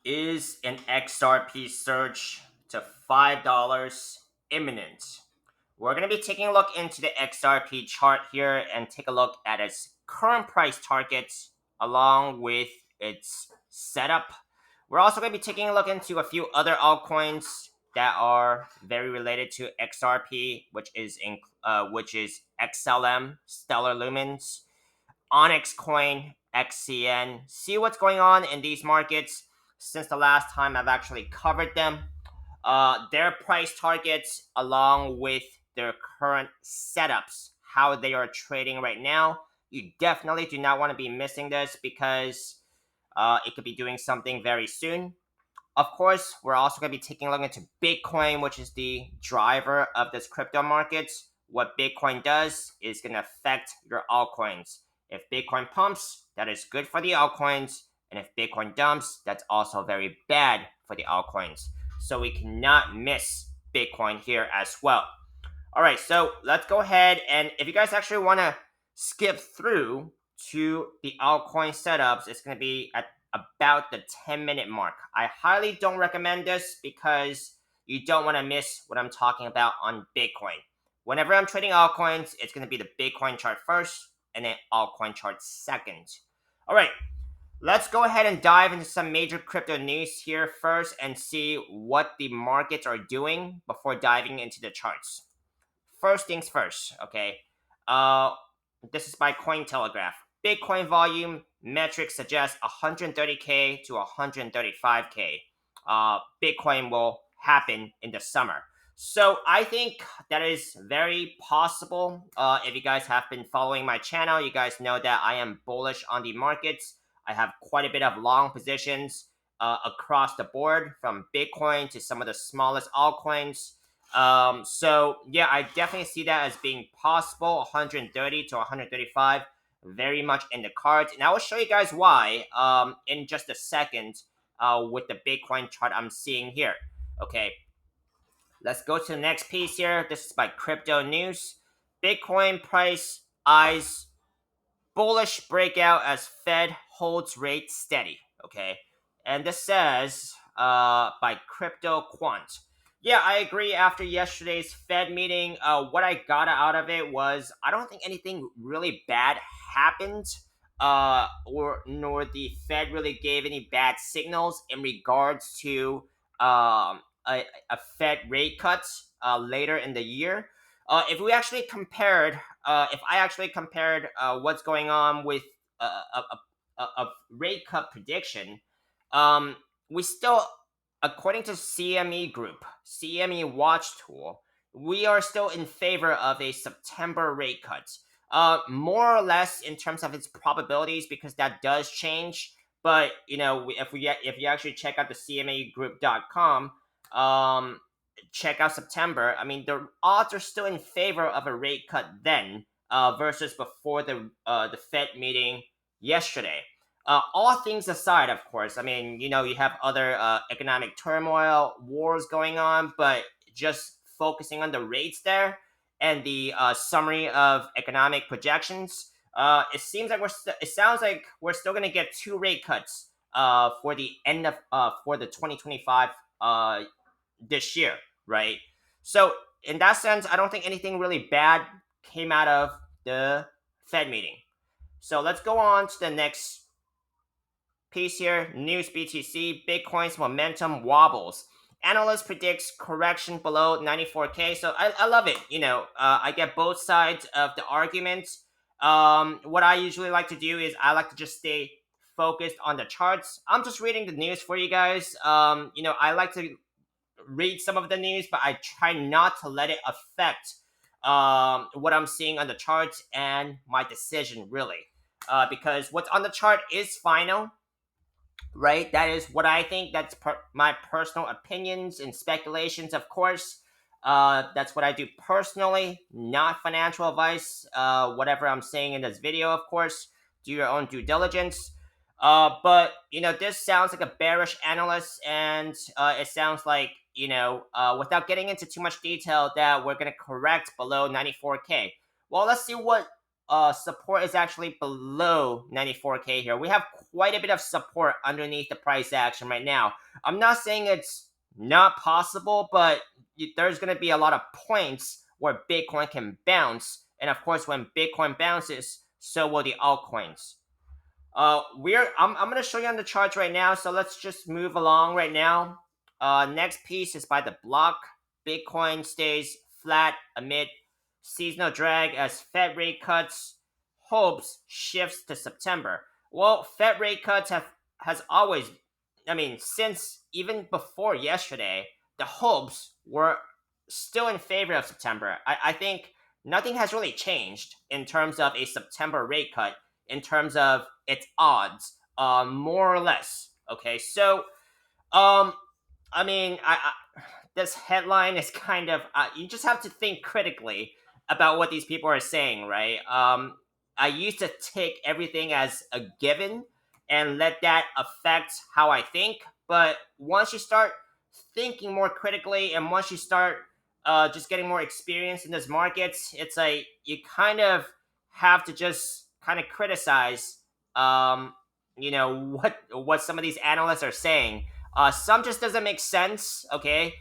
Is an XRP surge to $5 imminent? We're going to be taking a look into the XRP chart here and take a look at its current price targets along with its setup. We're also going to be taking a look into a few other altcoins that are very related to XRP, which is XLM, Stellar Lumens, Onyxcoin, XCN, see what's going on in these markets since the last time I've actually covered them, their price targets, along with their current setups, how they are trading right now. You definitely do not want to be missing this because it could be doing something very soon. Of course, we're also going to be taking a look into Bitcoin, which is the driver of this crypto market. What Bitcoin does is going to affect your altcoins. If Bitcoin pumps, that is good for the altcoins. And if Bitcoin dumps, that's also very bad for the altcoins. So we cannot miss Bitcoin here as well. All right, so let's go ahead, and if you guys actually want to skip through to the altcoin setups, it's going to be at about the 10-minute mark. I highly don't recommend this because you don't want to miss what I'm talking about on Bitcoin. Whenever I'm trading altcoins, it's going to be the Bitcoin chart first and then altcoin chart second. All right, let's go ahead and dive into some major crypto news here first and see what the markets are doing before diving into the charts. First things first, okay? Uh, this is by Cointelegraph. Bitcoin volume metrics suggest 130K to 135K. Bitcoin will happen in the summer. So I think that is very possible. If you guys have been following my channel, you guys know that I am bullish on the markets. I have quite a bit of long positions across the board, from Bitcoin to some of the smallest altcoins. So yeah, I definitely see that as being possible. 130 to 135, very much in the cards, and I will show you guys why in just a second with the Bitcoin chart I'm seeing here. Okay, let's go to the next piece here. This is by Crypto News. Bitcoin price eyes bullish breakout as Fed holds rate steady. Okay, and this says by Crypto Quant. Yeah, I agree. After yesterday's Fed meeting, what I got out of it was I don't think anything really bad happened, or nor the Fed really gave any bad signals in regards to a Fed rate cut later in the year. If we actually compared, if I actually compared what's going on with a rate cut prediction, we still, according to CME Watch Tool, we are still in favor of a September rate cut. More or less in terms of its probabilities, because that does change. But if you actually check out the CMEgroup.com, check out September. I mean, the odds are still in favor of a rate cut then, versus before the Fed meeting yesterday. All things aside, of course, I mean, you have other economic turmoil, wars going on, but just focusing on the rates there and the summary of economic projections, it sounds like we're still going to get two rate cuts for the end of for the 2025 this year, right? So in that sense, I don't think anything really bad came out of the Fed meeting. So let's go on to the next piece here. News BTC, Bitcoin's momentum wobbles. Analyst predicts correction below 94K. So I love it. I get both sides of the argument. What I usually like to do is I like to just stay focused on the charts. I'm just reading the news for you guys. I like to read some of the news, but I try not to let it affect what I'm seeing on the charts and my decision, really. Because what's on the chart is final, right? That is what I think. That's my personal opinions and speculations, of course. That's what I do personally, not financial advice. Whatever I'm saying in this video, of course, do your own due diligence. But this sounds like a bearish analyst, and it sounds like without getting into too much detail, that we're gonna correct below 94K. Well, let's see what support is actually below 94K here. We have quite a bit of support underneath the price action right now. I'm not saying it's not possible, but there's going to be a lot of points where Bitcoin can bounce. And of course, when Bitcoin bounces, so will the altcoins. I'm gonna show you on the charts right now, so let's just move along right now. Next piece is by the block. Bitcoin stays flat amid seasonal drag as Fed rate cuts hopes shifts to September. Well, Fed rate cuts has always, I mean, since even before yesterday, the hopes were still in favor of September. I think nothing has really changed in terms of a September rate cut in terms of its odds, more or less. Okay, so um, I mean, this headline is kind of you just have to think critically about what these people are saying, right? I used to take everything as a given and let that affect how I think, but once you start thinking more critically and once you start just getting more experience in those markets, it's like you kind of have to just kind of criticize, um, what some of these analysts are saying. Some just doesn't make sense. Okay,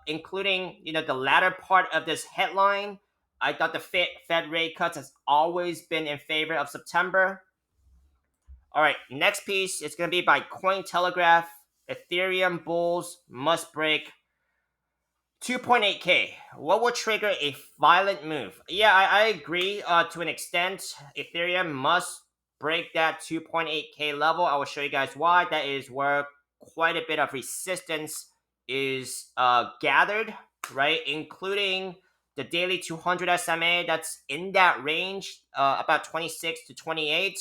including the latter part of this headline. I thought the Fed rate cuts has always been in favor of September. All right, next piece is going to be by Cointelegraph. Ethereum bulls must break 2.8K. What will trigger a violent move? Yeah, I agree to an extent. Ethereum must break that 2.8K level. I will show you guys why. That is where quite a bit of resistance is gathered, right? Including the daily 200 SMA that's in that range, about 26 to 28.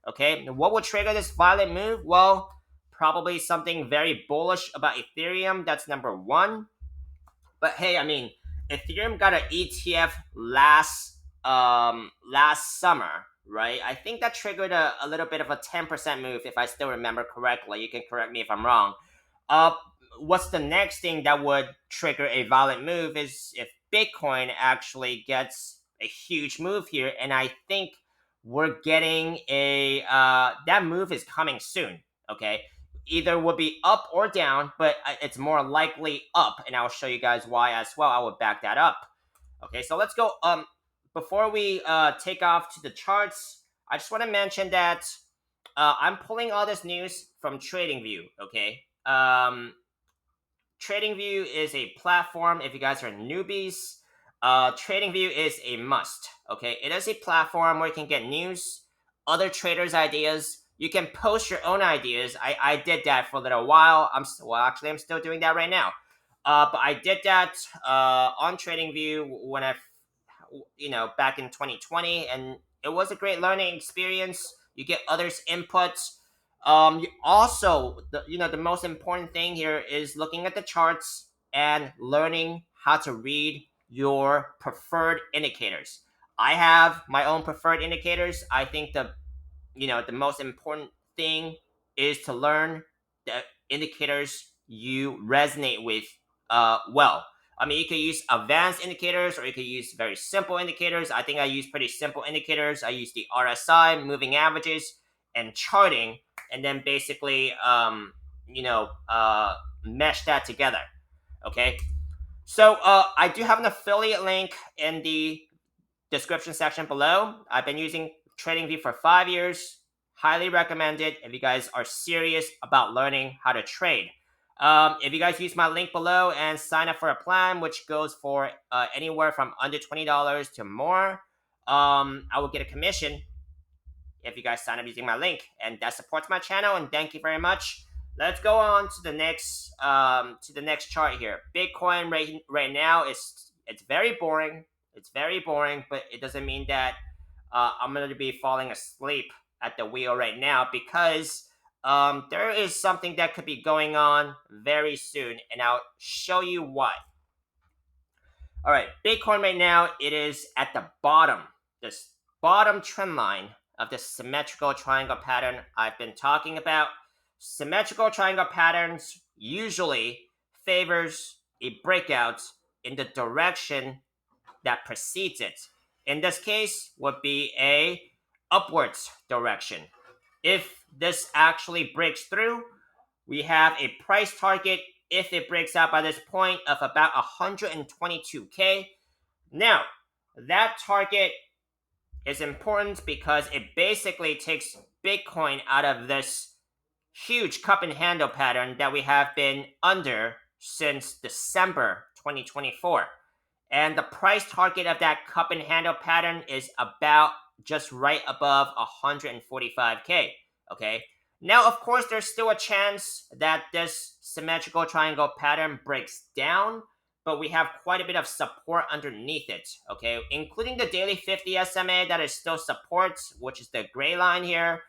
Okay, what will trigger this violent move? Well, probably something very bullish about Ethereum. That's number one. But hey, I mean, Ethereum got an ETF last summer, right? I think that triggered a little bit of a 10% move, if I still remember correctly. You can correct me if I'm wrong. Uh, what's the next thing that would trigger a violent move is if Bitcoin actually gets a huge move here, and I think we're getting a that move is coming soon. Okay, either would be up or down, but it's more likely up, and I'll show you guys why as well. I will back that up. Okay, so let's go. Before we take off to the charts, I just want to mention that I'm pulling all this news from TradingView. Okay, TradingView is a platform. If you guys are newbies, TradingView is a must. Okay, it is a platform where you can get news, other traders' ideas. You can post your own ideas. I did that for a little while. I'm still doing that right now. But I did that on TradingView when back in 2020, and it was a great learning experience. You get others' inputs. You also, the most important thing here is looking at the charts and learning how to read your preferred indicators. I have my own preferred indicators. I think the most important thing is to learn the indicators you resonate with well. I mean, you can use advanced indicators or you can use very simple indicators. I think I use pretty simple indicators. I use the RSI, moving averages, and charting, and then basically, mesh that together. Okay. So I do have an affiliate link in the description section below. I've been using TradingView for 5 years. Highly recommend it if you guys are serious about learning how to trade. If you guys use my link below and sign up for a plan, which goes for anywhere from under $20 to more, I will get a commission if you guys sign up using my link, and that supports my channel. And thank you very much. Let's go on to the next chart here. Bitcoin right now it's very boring. It's very boring, but it doesn't mean that I'm going to be falling asleep at the wheel right now, because there is something that could be going on very soon, and I'll show you why. All right, Bitcoin right now, it is at the bottom, this bottom trend line of the symmetrical triangle pattern I've been talking about. Symmetrical triangle patterns usually favors a breakout in the direction that precedes it. in this case would be a upwards direction. If this actually breaks through, we have a price target, if it breaks out by this point, of about 122K. Now, that target is important because it basically takes Bitcoin out of this huge cup and handle pattern that we have been under since December 2024. And the price target of that cup and handle pattern is about just right above 145K. Okay. Now, of course, there's still a chance that this symmetrical triangle pattern breaks down, but we have quite a bit of support underneath it. Okay, including the daily 50 SMA that is still support, which is the gray line here,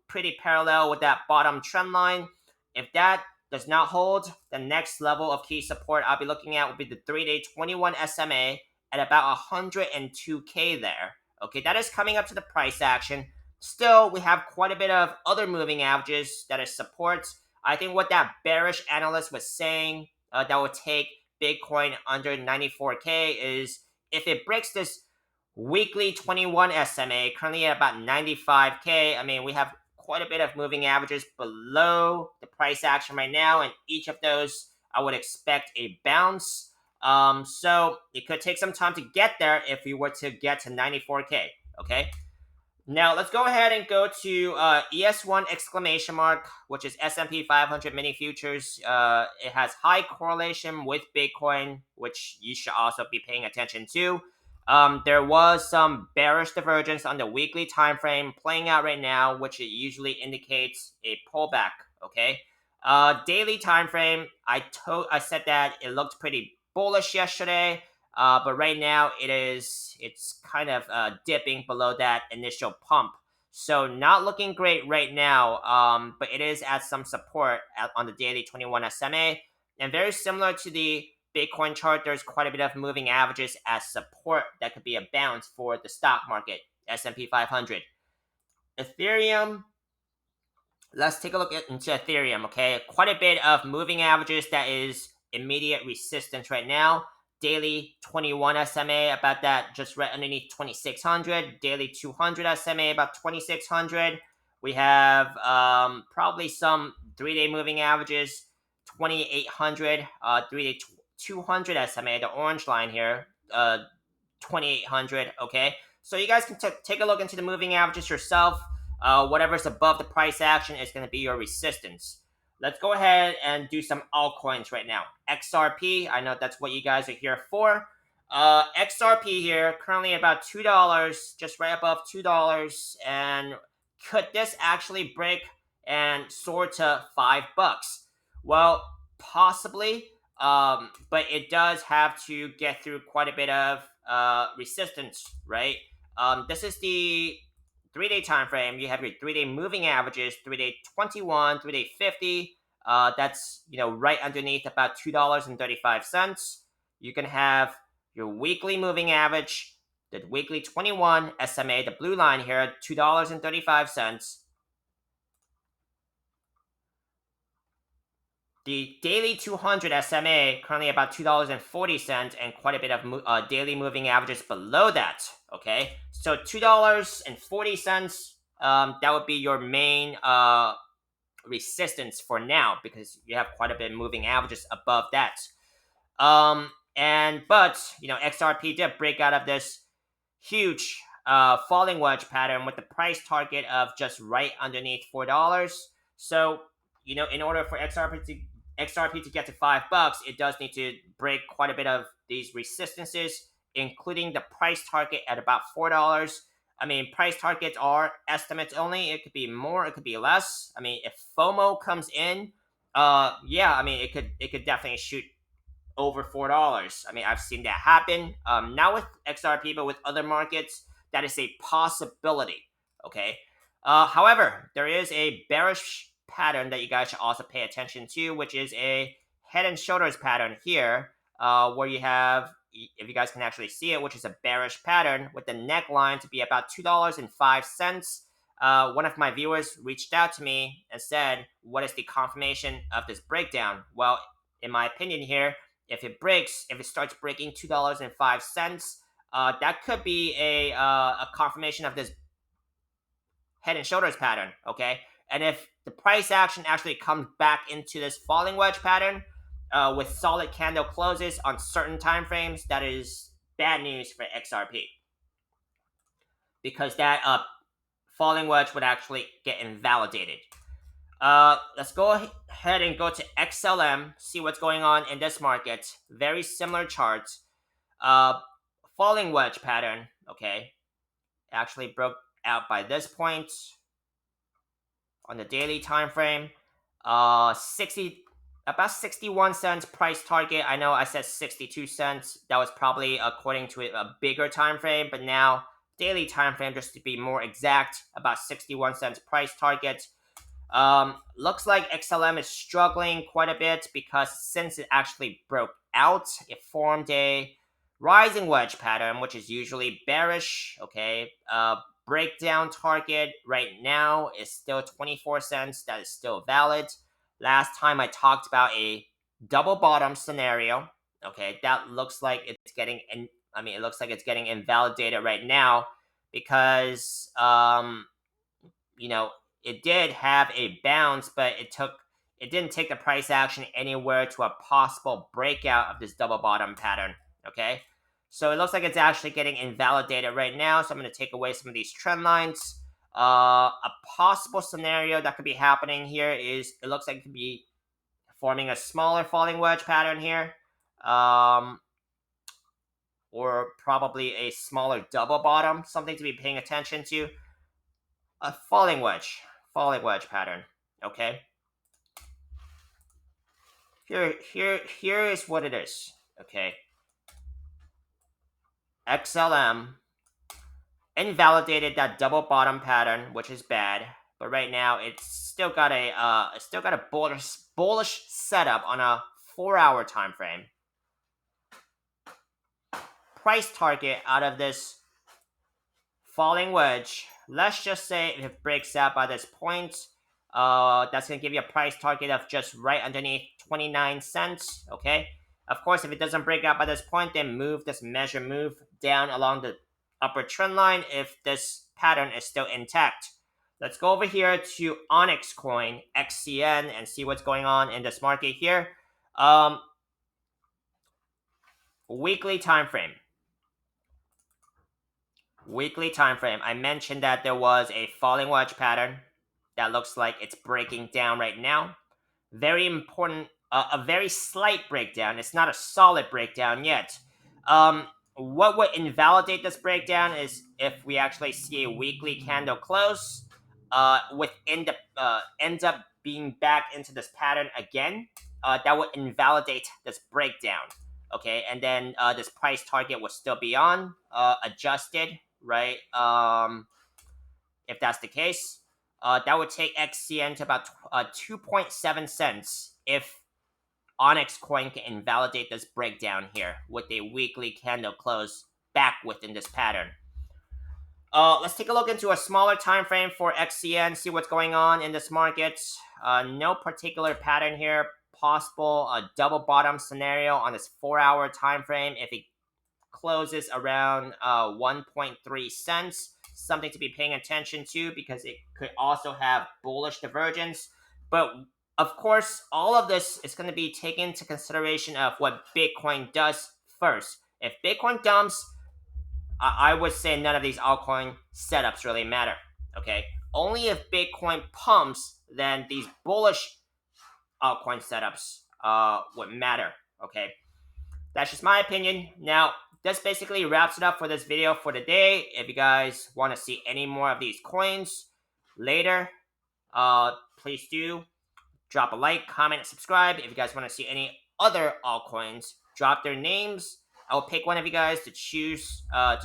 pretty parallel with that bottom trend line. If that does not hold, the next level of key support I'll be looking at will be the 3-day 21 SMA at about 102K there. Okay, that is coming up to the price action. Still, we have quite a bit of other moving averages that is support. I think what that bearish analyst was saying that will take Bitcoin under 94K is if it breaks this weekly 21 SMA, currently at about 95K. I mean, we have quite a bit of moving averages below the price action right now, and each of those I would expect a bounce. So it could take some time to get there if we were to get to 94K. Okay. Now let's go ahead and go to ES1 exclamation mark, which is S&P 500 mini futures. It has high correlation with Bitcoin, which you should also be paying attention to. There was some bearish divergence on the weekly time frame playing out right now, which it usually indicates a pullback. Okay. Daily time frame, I said that it looked pretty bullish yesterday. But right now it's kind of dipping below that initial pump. So not looking great right now, but it is at some support on the daily 21 SMA. And very similar to the Bitcoin chart, there's quite a bit of moving averages as support that could be a bounce for the stock market, S&P 500. Ethereum, let's take a look into Ethereum, okay? Quite a bit of moving averages that is immediate resistance right now. Daily 21 SMA, about that, just right underneath 2600. Daily 200 SMA, about 2600. We have probably some 3-day moving averages, 2800. 3-day 200 SMA, the orange line here, 2800. Okay, so you guys can take a look into the moving averages yourself. Whatever's above the price action is going to be your resistance. Let's go ahead and do some altcoins right now. XRP, I know that's what you guys are here for. XRP here, currently about $2, just right above $2. And could this actually break and soar to $5? Well, possibly. But it does have to get through quite a bit of resistance, right? This is the 3-day time frame. You have your 3-day moving averages, 3-day 21, 3-day 50. That's right underneath about $2.35. You can have your weekly moving average, the weekly 21 SMA, the blue line here, $2.35. The daily 200 SMA currently about $2.40, and quite a bit of daily moving averages below that. Okay, so $2.40. That would be your main resistance for now because you have quite a bit of moving averages above that. But XRP did break out of this huge falling wedge pattern with the price target of just right underneath $4. So in order for XRP to get to $5, it does need to break quite a bit of these resistances, including the price target at about $4. I mean, price targets are estimates only. It could be more, it could be less. I mean, if FOMO comes in, it could definitely shoot over $4. I mean, I've seen that happen. Not with XRP, but with other markets, that is a possibility. Okay. However, there is a bearish pattern that you guys should also pay attention to, which is a head and shoulders pattern here, where you have, if you guys can actually see it, which is a bearish pattern with the neckline to be about $2.05. One of my viewers reached out to me and said, what is the confirmation of this breakdown? Well, in my opinion here, if it starts breaking $2.05, that could be a confirmation of this head and shoulders pattern, okay? And if the price action actually comes back into this falling wedge pattern with solid candle closes on certain time frames, that is bad news for XRP, because that falling wedge would actually get invalidated. Let's go ahead and go to XLM, see what's going on in this market. Very similar charts. Falling wedge pattern, okay, actually broke out by this point on the daily time frame. 61 cents price target. I know I said 62 cents. That was probably according to a bigger time frame, but now daily time frame, just to be more exact, about 61 cents price target. Looks like XLM is struggling quite a bit because since it actually broke out, it formed a rising wedge pattern, which is usually bearish. Okay, breakdown target right now is still 24 cents. That is still valid. Last time I talked about a double bottom scenario. Okay, that looks like it's getting it looks like it's getting invalidated right now because it did have a bounce, but it didn't take the price action anywhere to a possible breakout of this double bottom pattern. Okay, so it looks like it's actually getting invalidated right now. So I'm going to take away some of these trend lines. A possible scenario that could be happening here is it looks like it could be forming a smaller falling wedge pattern here, or probably a smaller double bottom. Something to be paying attention to. A falling wedge pattern. Okay. Here is what it is. Okay. XLM invalidated that double bottom pattern, which is bad. But right now, it's still got a bullish setup on a 4-hour time frame. Price target out of this falling wedge. Let's just say if it breaks out by this point, that's going to give you a price target of just right underneath 29 cents, okay? Of course, if it doesn't break out by this point, then move down along the upper trend line if this pattern is still intact. Let's go over here to Onyxcoin, XCN, and see what's going on in this market here. Weekly time frame. I mentioned that there was a falling wedge pattern that looks like it's breaking down right now. Very important, a very slight breakdown. It's not a solid breakdown yet. What would invalidate this breakdown is if we actually see a weekly candle close within the ends up being back into this pattern again. That would invalidate this breakdown. Okay, and then this price target will still be on adjusted, right? If that's the case, that would take XCN to about 2.7 cents if Onyxcoin can invalidate this breakdown here with a weekly candle close back within this pattern. Let's take a look into a smaller time frame for XCN, see what's going on in this market. No particular pattern here. Possible double bottom scenario on this 4-hour time frame if it closes around 1.3 cents. Something to be paying attention to because it could also have bullish divergence. But of course, all of this is going to be taken into consideration of what Bitcoin does first. If Bitcoin dumps, I would say none of these altcoin setups really matter. Okay, only if Bitcoin pumps, then these bullish altcoin setups would matter. Okay, that's just my opinion. Now, this basically wraps it up for this video for today. If you guys want to see any more of these coins later, please do drop a like, comment, and subscribe. If you guys want to see any other altcoins, drop their names. I will pick one of you guys to choose a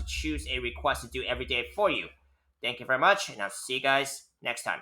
request to do every day for you. Thank you very much, and I'll see you guys next time.